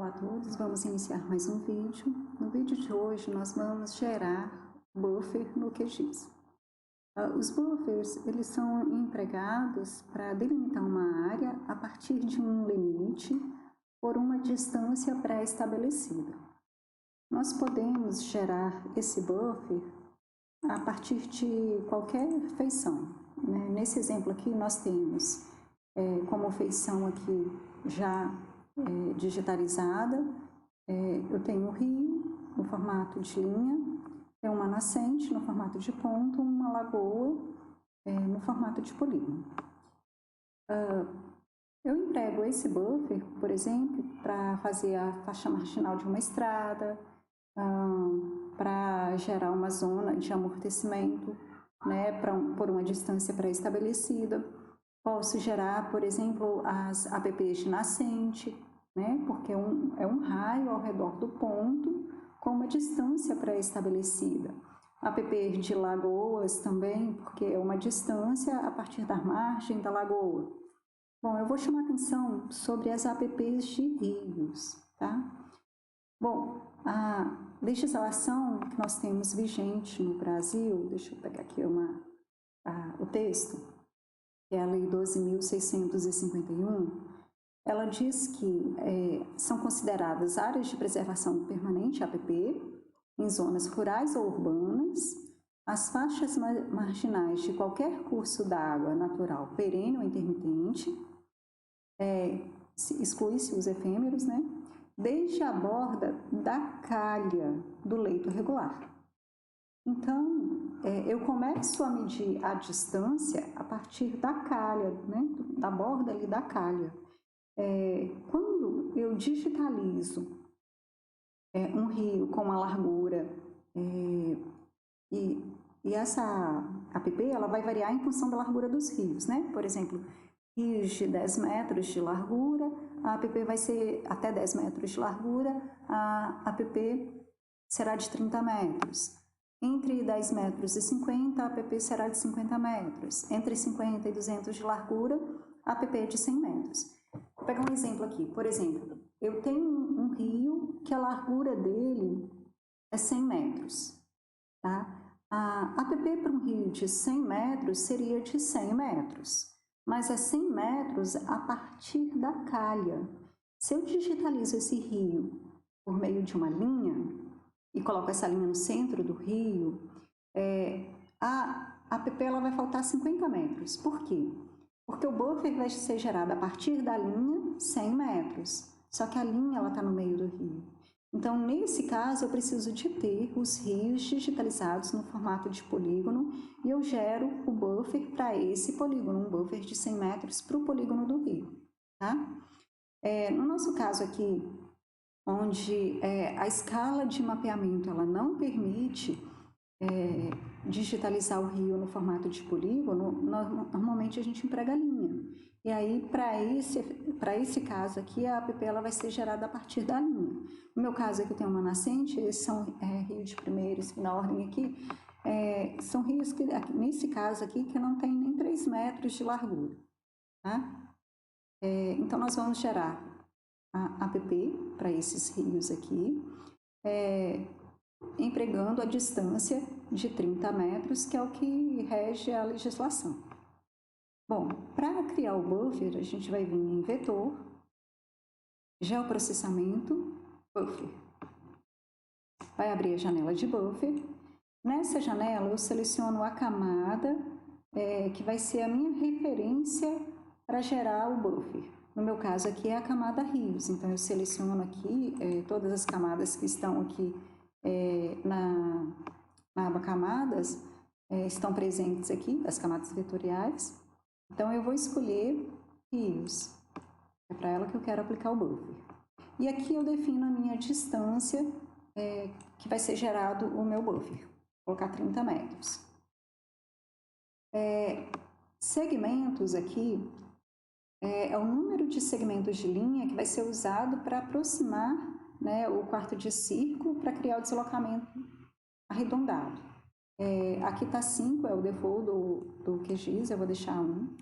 Olá a todos, vamos iniciar mais um vídeo. No vídeo de hoje nós vamos gerar buffer no QGIS. Os buffers, eles são empregados para delimitar uma área a partir de um limite por uma distância pré-estabelecida. Nós podemos gerar esse buffer a partir de qualquer feição, né? Nesse exemplo aqui nós temos como feição aqui já digitalizada, eu tenho um rio no formato de linha, tenho uma nascente no formato de ponto, uma lagoa no formato de polígono. Eu emprego esse buffer, por exemplo, para fazer a faixa marginal de uma estrada, para gerar uma zona de amortecimento, né, por uma distância pré-estabelecida. Posso gerar, por exemplo, as APPs de nascente, né, porque é um raio ao redor do ponto com uma distância pré-estabelecida. APP de lagoas também, porque é uma distância a partir da margem da lagoa. Bom, eu vou chamar atenção sobre as APPs de rios, tá? Bom, a legislação que nós temos vigente no Brasil, deixa eu pegar aqui o texto, que é a Lei 12.651, ela diz que são consideradas áreas de preservação permanente, APP, em zonas rurais ou urbanas, as faixas marginais de qualquer curso d'água natural perene ou intermitente, exclui-se os efêmeros, né? Desde a borda da calha do leito regular. Então, eu começo a medir a distância a partir da calha, né? Da borda ali da calha. Quando eu digitalizo um rio com uma largura e essa APP ela vai variar em função da largura dos rios, né? Por exemplo, rios de 10 metros de largura, a APP vai ser até 10 metros de largura, a APP será de 30 metros. Entre 10 metros e 50, a APP será de 50 metros. Entre 50 e 200 de largura, a APP é de 100 metros. Vou pegar um exemplo aqui. Por exemplo, eu tenho um rio que a largura dele é 100 metros. Tá? A APP para um rio de 100 metros seria de 100 metros. Mas é 100 metros a partir da calha. Se eu digitalizo esse rio por meio de uma linha e coloco essa linha no centro do rio, a APP ela vai faltar 50 metros. Por quê? Porque o buffer vai ser gerado a partir da linha 100 metros, só que a linha está no meio do rio. Então, nesse caso, eu preciso de ter os rios digitalizados no formato de polígono e eu gero o buffer para esse polígono, um buffer de 100 metros para o polígono do rio. Tá? No nosso caso aqui, onde a escala de mapeamento ela não permite digitalizar o rio no formato de polígono, normalmente a gente emprega linha. E aí, para esse caso aqui, a APP ela vai ser gerada a partir da linha. No meu caso aqui tem uma nascente, esses são rios de primeira e segunda ordem aqui, são rios que, nesse caso aqui, que não tem nem 3 metros de largura. Tá? Então, nós vamos gerar a APP para esses rios aqui, empregando a distância de 30 metros, que é o que rege a legislação. Bom, para criar o buffer, a gente vai vir em vetor, geoprocessamento, buffer. Vai abrir a janela de buffer. Nessa janela eu seleciono a camada que vai ser a minha referência para gerar o buffer. No meu caso aqui é a camada rios, então eu seleciono aqui todas as camadas que estão aqui na aba camadas, estão presentes aqui, as camadas vetoriais. Então, eu vou escolher rios, é para ela que eu quero aplicar o buffer. E aqui eu defino a minha distância que vai ser gerado o meu buffer, vou colocar 30 metros. Segmentos aqui é o número de segmentos de linha que vai ser usado para aproximar, né, o quarto de círculo para criar o deslocamento arredondado. Aqui está 5, é o default do QGIS, eu vou deixar 1.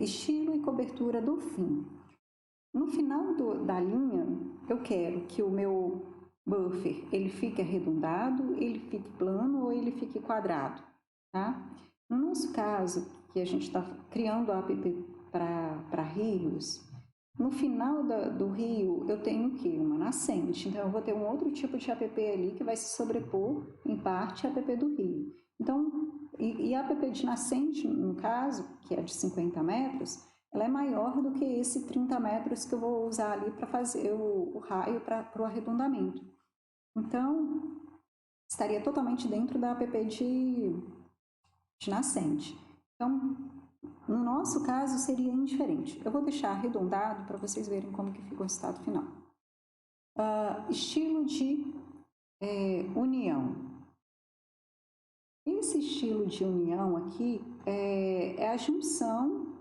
Estilo e cobertura do fim. No final da linha, eu quero que o meu buffer ele fique arredondado, ele fique plano ou ele fique quadrado, tá? No nosso caso, que a gente está criando a app para rios, no final do rio eu tenho o quê? Uma nascente, então eu vou ter um outro tipo de app ali que vai se sobrepor em parte à app do rio. Então, a app de nascente, no caso, que é de 50 metros, ela é maior do que esse 30 metros que eu vou usar ali para fazer o raio para o arredondamento. Então, estaria totalmente dentro da app de nascente. Então, no nosso caso, seria indiferente. Eu vou deixar arredondado para vocês verem como que fica o resultado final. Estilo de união. Esse estilo de união aqui é a junção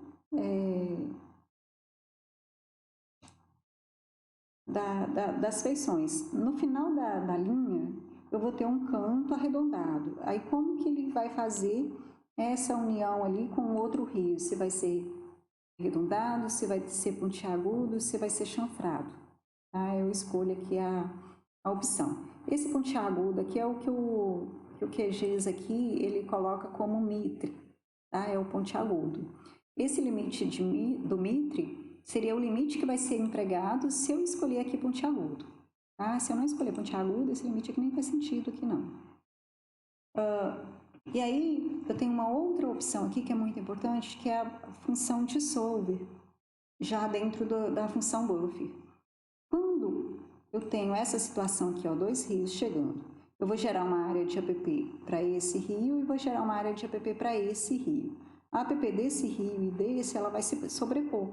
das feições. No final da linha, eu vou ter um canto arredondado. Aí, como que ele vai fazer essa união ali com o outro rio? Se vai ser arredondado, se vai ser pontiagudo, se vai ser chanfrado. Tá? Eu escolho aqui a opção. Esse pontiagudo aqui é o que o QGIS aqui, ele coloca como mitre, tá? É o pontiagudo. Esse limite do mitre seria o limite que vai ser empregado se eu escolher aqui pontiagudo. Tá? Se eu não escolher pontiagudo, esse limite aqui nem faz sentido aqui não. E aí, eu tenho uma outra opção aqui que é muito importante, que é a função dissolver, já dentro da função buffer. Quando eu tenho essa situação aqui, ó, dois rios chegando, eu vou gerar uma área de app para esse rio e vou gerar uma área de app para esse rio. A app desse rio e desse, ela vai se sobrepor.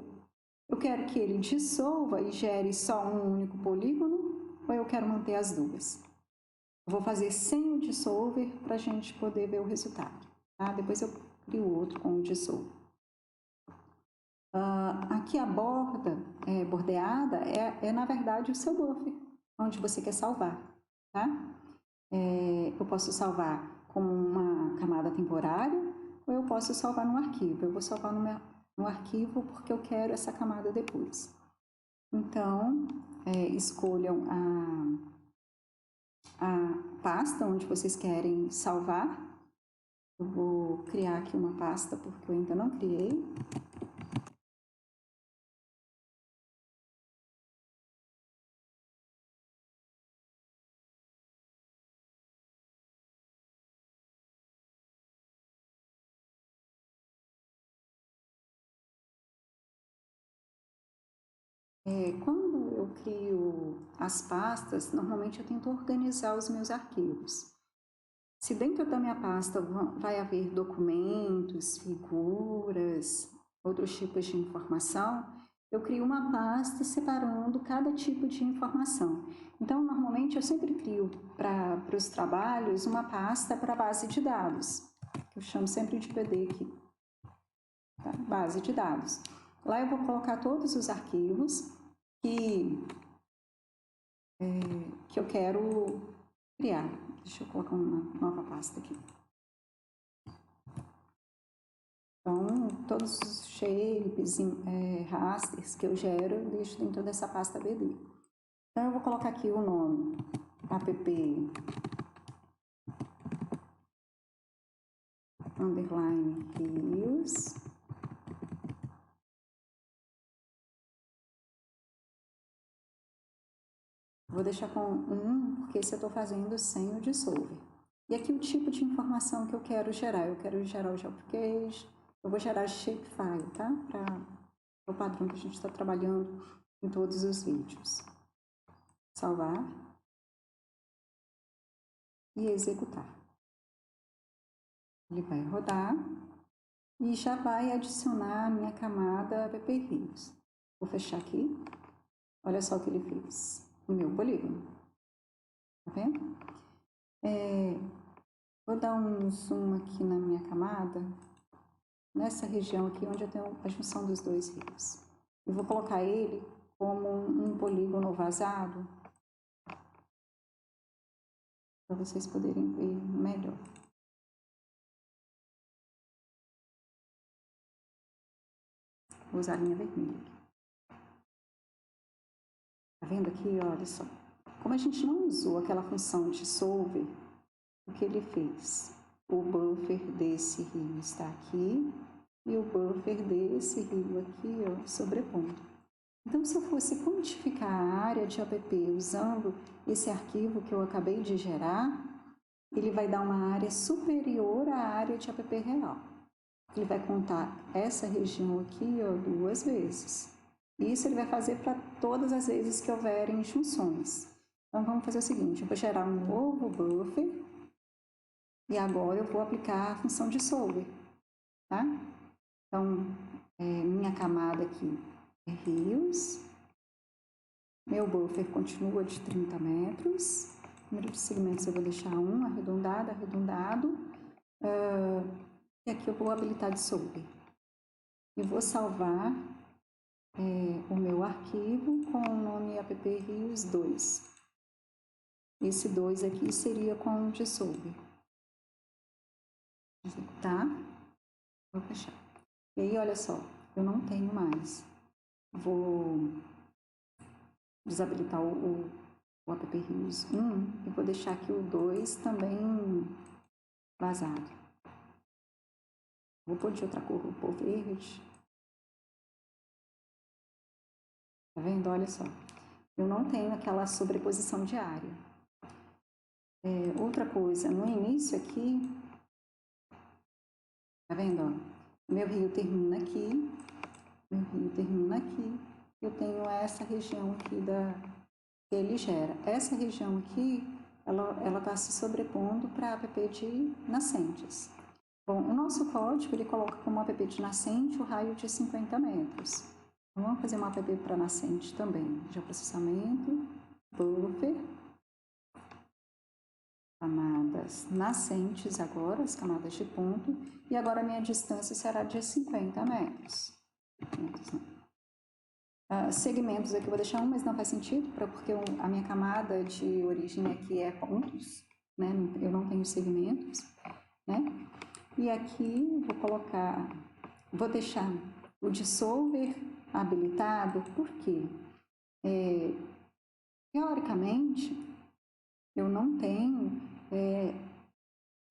Eu quero que ele dissolva e gere só um único polígono ou eu quero manter as duas? Eu vou fazer sem o dissolver para a gente poder ver o resultado. Tá? Depois eu crio outro com o dissolver. Aqui a borda bordeada é na verdade o seu buffer, onde você quer salvar. Tá? Eu posso salvar como uma camada temporária ou eu posso salvar no arquivo. Eu vou salvar no arquivo porque eu quero essa camada depois. Então, escolham a pasta onde vocês querem salvar. Eu vou criar aqui uma pasta porque eu ainda não criei. Quando eu crio as pastas, normalmente eu tento organizar os meus arquivos. Se dentro da minha pasta vai haver documentos, figuras, outros tipos de informação, eu crio uma pasta separando cada tipo de informação. Então, normalmente eu sempre crio para os trabalhos uma pasta para base de dados, que eu chamo sempre de PD aqui, tá? Base de dados. Lá eu vou colocar todos os arquivos que eu quero criar. Deixa eu colocar uma nova pasta aqui. Então, todos os shapes, rasters que eu gero, eu deixo dentro dessa pasta BD. Então, eu vou colocar aqui o nome, app underline rios. Vou deixar com 1, porque esse eu estou fazendo sem o dissolver. E aqui o tipo de informação que eu quero gerar. Eu quero gerar o GeoPackage, eu vou gerar shapefile, tá? Para o padrão que a gente está trabalhando em todos os vídeos. Salvar e executar. Ele vai rodar e já vai adicionar a minha camada app rios. Vou fechar aqui. Olha só o que ele fez. O meu polígono. Tá vendo? Vou dar um zoom aqui na minha camada, nessa região aqui onde eu tenho a junção dos dois rios. Eu vou colocar ele como um polígono vazado, para vocês poderem ver melhor. Vou usar a linha vermelha aqui. vendo aqui? Olha só. Como a gente não usou aquela função dissolver, o que ele fez? O buffer desse rio está aqui e o buffer desse rio aqui, ó, sobrepondo. Então, se eu fosse quantificar a área de app usando esse arquivo que eu acabei de gerar, ele vai dar uma área superior à área de app real. Ele vai contar essa região aqui, ó, 2 vezes. Isso ele vai fazer para todas as vezes que houverem junções. Então, vamos fazer o seguinte, eu vou gerar um novo buffer e agora eu vou aplicar a função dissolver, tá? Então, minha camada aqui é rios, meu buffer continua de 30 metros, número de segmentos eu vou deixar 1, arredondado, arredondado, e aqui eu vou habilitar dissolver. E vou salvar o meu arquivo com o nome apprios2. Esse 2 aqui seria com o dissolver. Executar, vou fechar. E aí, olha só, eu não tenho mais. Vou desabilitar o apprios1 e vou deixar aqui o 2 também vazado. Vou pôr de outra cor, vou pôr verde. Tá vendo? Olha só. Eu não tenho aquela sobreposição de área. Outra coisa, no início aqui, tá vendo? Ó, meu rio termina aqui, eu tenho essa região aqui que ele gera. Essa região aqui, ela está se sobrepondo para a app de nascentes. Bom, o nosso código, ele coloca como app de nascente o raio de 50 metros. Então, vamos fazer uma app para nascente também. Geoprocessamento, buffer, camadas nascentes agora, as camadas de ponto, e agora a minha distância será de 50 metros. Segmentos aqui eu vou deixar 1, mas não faz sentido, porque a minha camada de origem aqui é pontos, né? Eu não tenho segmentos, né? E aqui vou deixar o dissolver habilitado, porque teoricamente eu não tenho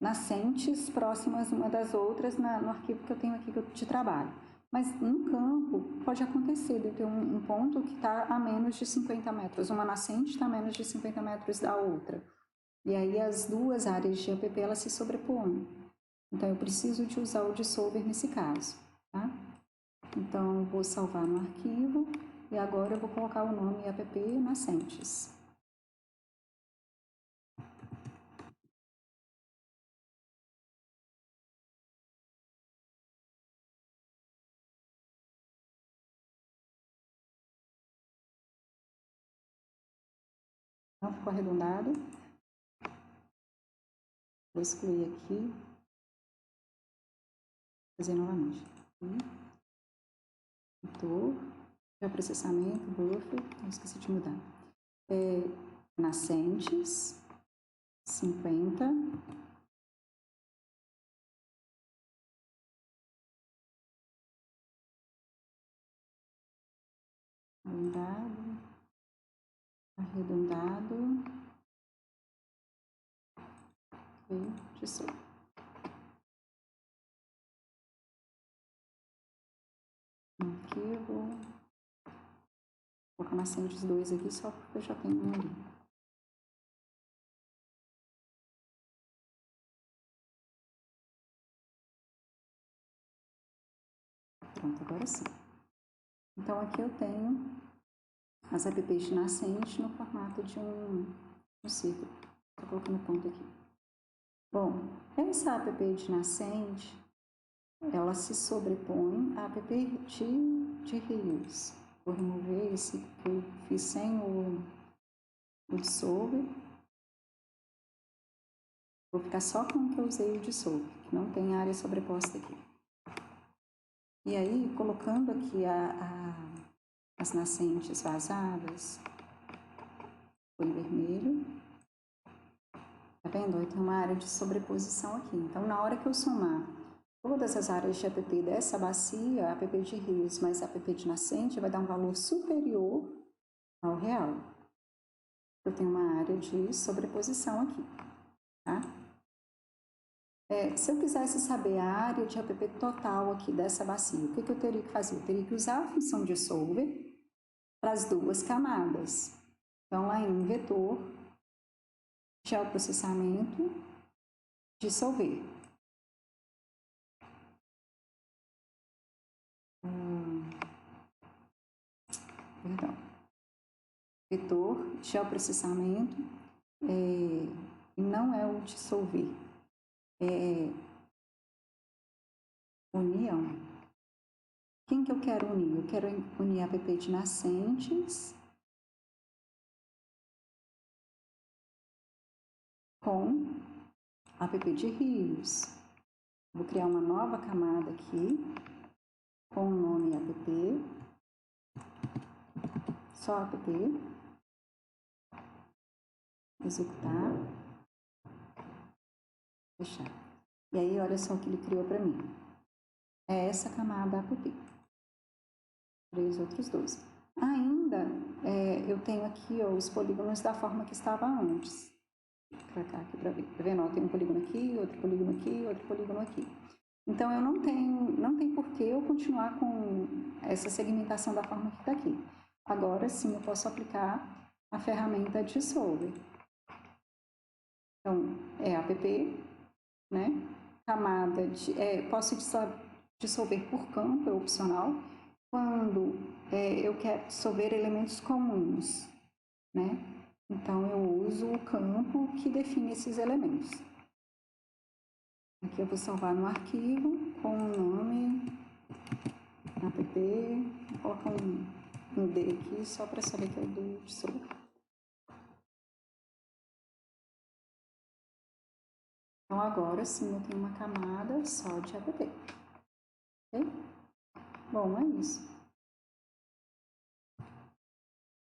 nascentes próximas uma das outras no arquivo que eu tenho aqui de trabalho. Mas no campo pode acontecer de ter um ponto que está a menos de 50 metros, uma nascente está a menos de 50 metros da outra. E aí as duas áreas de app elas se sobrepõem. Então eu preciso de usar o dissolver nesse caso, tá? Então eu vou salvar no arquivo e agora eu vou colocar o nome app nascentes. Não ficou arredondado. Vou excluir aqui. Fazer novamente. Editor, processamento, buffer, não esqueci de mudar. Nascentes, 50. Arredondado, e dissolve. Aqui eu vou colocar nascentes 2 aqui, só porque eu já tenho um ali. Pronto, agora sim. Então aqui eu tenho as apps de nascente no formato de um círculo. Estou colocando ponto aqui. Bom, essa app de nascente, ela se sobrepõe à app de rios. Vou remover esse que eu fiz sem o dissolver. Vou ficar só com o que eu usei o dissolver, que não tem área sobreposta aqui. E aí, colocando aqui as nascentes vazadas, em vermelho, tá vendo? Aí tem uma área de sobreposição aqui. Então, na hora que eu somar todas as áreas de app dessa bacia, app de rios mais app de nascente, vai dar um valor superior ao real. Eu tenho uma área de sobreposição aqui, tá? Se eu quisesse saber a área de app total aqui dessa bacia, o que eu teria que fazer? Eu teria que usar a função dissolver para as duas camadas. Então, lá em vetor, geoprocessamento, dissolver. Perdão. Vetor, geoprocessamento, não é o dissolver, é união. Quem que eu quero unir? Eu quero unir a app de nascentes com a app de rios. Vou criar uma nova camada aqui, com o nome app, só app, executar, fechar. E aí, olha só o que ele criou para mim. É essa camada app. Três outros dois. Ainda, eu tenho aqui ó, os polígonos da forma que estava antes. Vou colocar aqui para ver. Tá vendo? Ó, tem um polígono aqui, outro polígono aqui, outro polígono aqui. Então, eu não tem por que eu continuar com essa segmentação da forma que está aqui. Agora sim, eu posso aplicar a ferramenta Dissolver. Então, é app, né? Camada de... posso dissolver por campo, é opcional, quando eu quero dissolver elementos comuns, né? Então, eu uso o campo que define esses elementos. Aqui eu vou salvar no arquivo com o nome app, vou colocar um D aqui só para saber que é o do dissolver. Então, agora sim eu tenho uma camada só de app. Ok? Bom, é isso.